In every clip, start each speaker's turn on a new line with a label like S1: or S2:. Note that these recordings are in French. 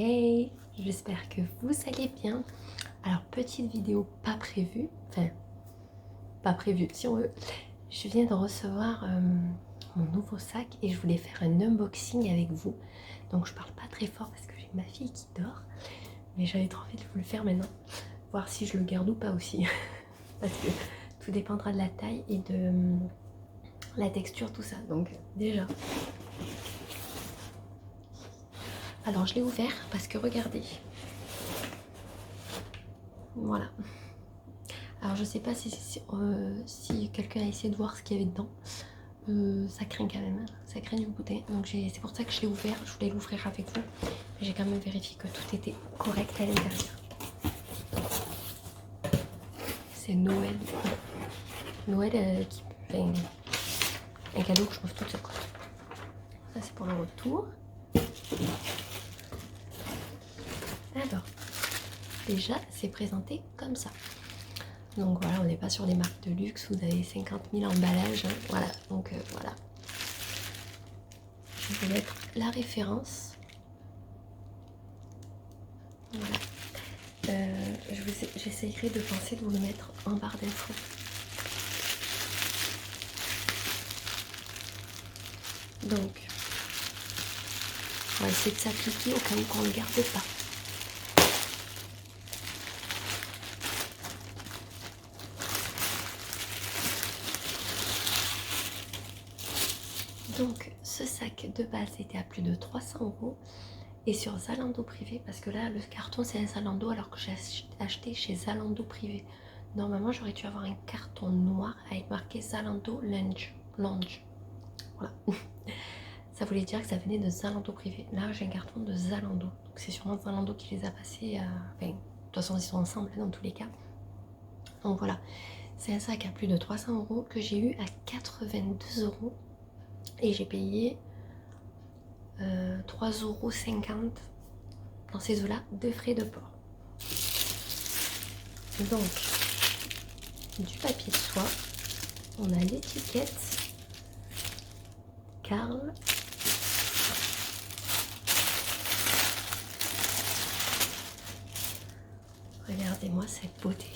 S1: Hey, j'espère que vous allez bien. Alors, petite vidéo pas prévue, enfin, pas prévue si on veut. Je viens de recevoir mon nouveau sac et je voulais faire un unboxing avec vous. Donc, je parle pas très fort parce que j'ai ma fille qui dort, mais j'avais trop envie de vous le faire maintenant. Voir si je le garde ou pas aussi. Parce que tout dépendra de la taille et de la texture, tout ça. Donc, déjà. Alors, je l'ai ouvert parce que regardez. Voilà. Alors je sais pas si quelqu'un a essayé de voir ce qu'il y avait dedans. Ça craint quand même, hein. Ça craint du goûter. Donc c'est pour ça que je l'ai ouvert. Je voulais l'ouvrir avec vous. J'ai quand même vérifié que tout était correct à l'intérieur. C'est Noël. Noël enfin, un cadeau que je m'offre toute seule. Ça c'est pour le retour. Alors, déjà c'est présenté comme ça. Donc voilà, on n'est pas sur des marques de luxe où vous avez 50 000 emballages. Hein. Voilà, donc voilà. Je vais mettre la référence. Voilà. J'essayerai de penser de vous le mettre en barre d'infos. Donc, on va essayer de s'appliquer au cas où qu'on ne le garde pas. Donc ce sac de base était à plus de 300 € et sur Zalando privé, parce que là le carton c'est un Zalando alors que j'ai acheté chez Zalando privé. Normalement j'aurais dû avoir un carton noir avec marqué Zalando Lounge. Voilà. Ça voulait dire que ça venait de Zalando privé. Là j'ai un carton de Zalando. Donc c'est sûrement Zalando qui les a passés. Enfin, de toute façon ils sont ensemble dans tous les cas. Donc voilà. C'est un sac à plus de 300 € que j'ai eu à 82 € et j'ai payé 3,50 € dans ces eaux-là de frais de port. Donc, du papier de soie, on a l'étiquette Karl. Regardez-moi cette beauté.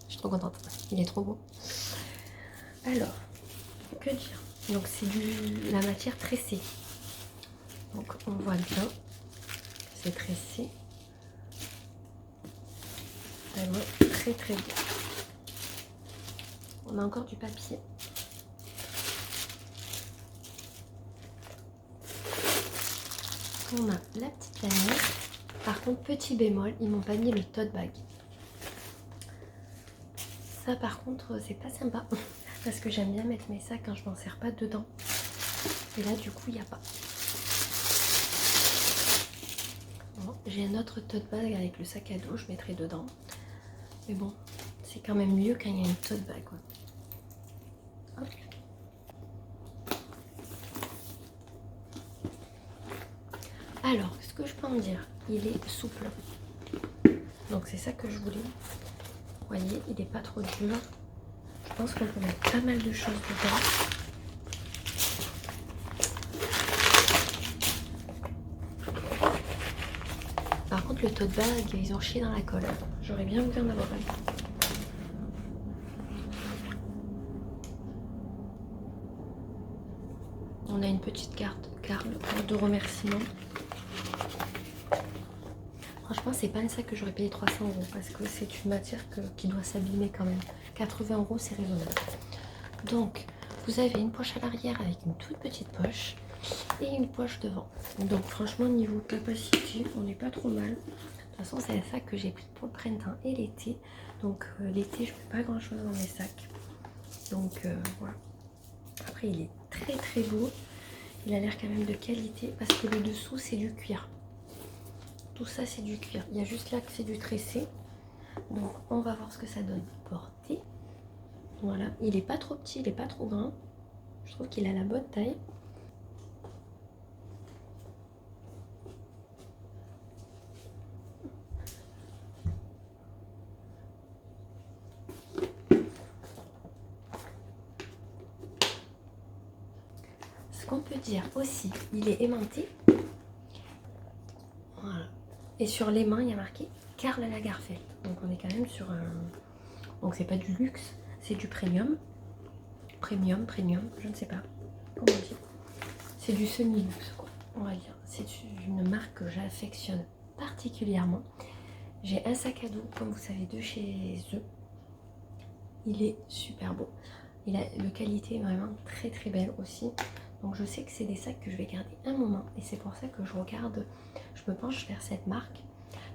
S1: Je suis trop contente, il est trop beau. Alors, que dire? Donc c'est la matière tressée. Donc on voit bien, c'est tressé. Vraiment très très bien. On a encore du papier. On a la petite lanière. Par contre, petit bémol, ils m'ont pas mis le tote bag. Ça par contre, c'est pas sympa. Parce que j'aime bien mettre mes sacs quand je m'en sers pas dedans. Et là, du coup, il n'y a pas. Bon, j'ai un autre tote bag avec le sac à dos, je mettrai dedans. Mais bon, c'est quand même mieux quand il y a une tote bag, quoi. Hop. Alors, ce que je peux en dire, il est souple. Donc c'est ça que je voulais. Vous voyez, il n'est pas trop dur. Je pense qu'on peut mettre pas mal de choses dedans. Par contre, le tote bag, ils ont chié dans la colle. J'aurais bien voulu en avoir un. On a une petite carte de remerciement. Franchement, c'est pas un sac que j'aurais payé 300 € parce que c'est une matière qui doit s'abîmer quand même. 80 €, c'est raisonnable. Donc, vous avez une poche à l'arrière avec une toute petite poche et une poche devant. Donc, franchement, niveau capacité, on n'est pas trop mal. De toute façon, c'est un sac que j'ai pris pour le printemps et l'été. Donc, l'été, je mets pas grand chose dans mes sacs. Donc, voilà. Après, il est très très beau. Il a l'air quand même de qualité parce que le dessous, c'est du cuir. Tout ça, c'est du cuir. Il y a juste là que c'est du tressé. Donc, on va voir ce que ça donne porté. Voilà. Il n'est pas trop petit, il n'est pas trop grand. Je trouve qu'il a la bonne taille. Ce qu'on peut dire aussi, il est aimanté. Voilà. Et sur les mains, il y a marqué Karl Lagerfeld. Donc on est quand même sur un... Donc c'est pas du luxe, c'est du premium. Premium, je ne sais pas comment dire. C'est du semi-luxe, quoi, on va dire. C'est une marque que j'affectionne particulièrement. J'ai un sac à dos, comme vous savez, de chez eux. Il est super beau. Il a une qualité vraiment très très belle aussi. Donc je sais que c'est des sacs que je vais garder un moment. Et c'est pour ça que je regarde, je me penche vers cette marque.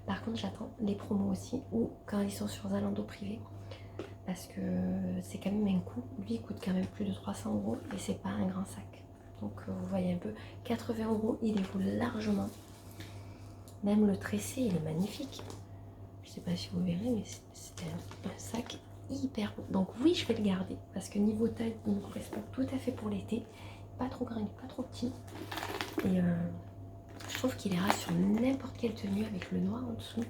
S1: Par contre, j'attends les promos aussi, ou quand ils sont sur Zalando privé. Parce que c'est quand même un coût. Lui, il coûte quand même plus de 300 € et c'est pas un grand sac. Donc vous voyez un peu, 80 €, il les vaut largement. Même le tressé, il est magnifique. Je sais pas si vous verrez, mais c'est un sac hyper beau. Donc oui, je vais le garder parce que niveau taille, il me correspond tout à fait pour l'été. Pas trop grand, pas trop petit. Et je trouve qu'il ira sur n'importe quelle tenue avec le noir en dessous.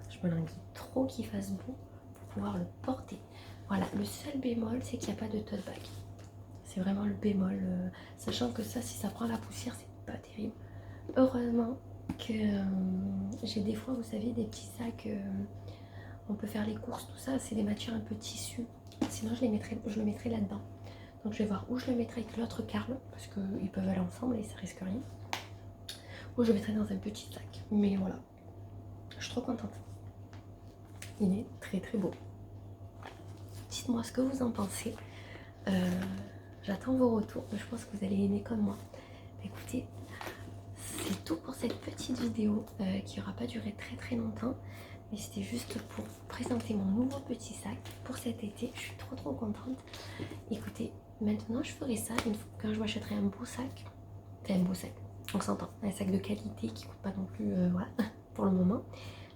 S1: Je me languis trop qu'il fasse beau pour pouvoir le porter. Voilà, le seul bémol, c'est qu'il n'y a pas de tote bag. C'est vraiment le bémol. Sachant que ça, si ça prend la poussière, c'est pas terrible. Heureusement que j'ai des fois, vous savez, des petits sacs. On peut faire les courses, tout ça. C'est des matières un peu tissu. Sinon, je le mettrais là-dedans. Donc, je vais voir où je le mettrai avec l'autre Karl. Parce qu'ils peuvent aller ensemble et ça risque rien. Ou je le mettrai dans un petit sac. Mais voilà. Je suis trop contente. Il est très très beau. Dites-moi ce que vous en pensez. J'attends vos retours. Je pense que vous allez aimer comme moi. Écoutez, c'est tout pour cette petite vidéo qui n'aura pas duré très très longtemps. Mais c'était juste pour vous présenter mon nouveau petit sac pour cet été. Je suis trop contente. Écoutez, maintenant je ferai ça quand je m'achèterai un beau sac. Enfin un beau sac, on s'entend. Un sac de qualité qui ne coûte pas non plus, voilà, pour le moment.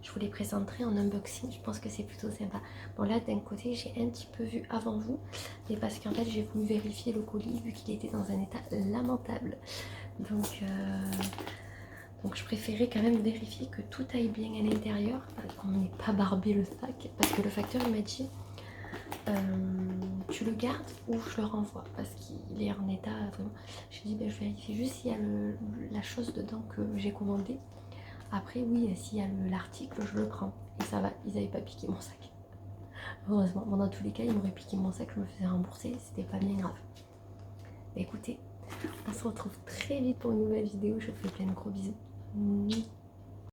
S1: Je vous les présenterai en unboxing, je pense que c'est plutôt sympa. Bon là d'un côté j'ai un petit peu vu avant vous, mais parce qu'en fait j'ai voulu vérifier le colis vu qu'il était dans un état lamentable. Donc je préférais quand même vérifier que tout aille bien à l'intérieur, qu'on n'ait pas barbé le sac. Parce que le facteur il m'a dit tu le gardes ou je le renvoie parce qu'il est en état vraiment. J'ai dit ben, je vérifie juste s'il y a la chose dedans que j'ai commandé. Après, oui, s'il y a l'article, je le prends. Et ça va, ils n'avaient pas piqué mon sac. Heureusement. Bon, dans tous les cas, ils m'auraient piqué mon sac, je me faisais rembourser. C'était pas bien grave. Écoutez, on se retrouve très vite pour une nouvelle vidéo. Je vous fais plein de gros bisous.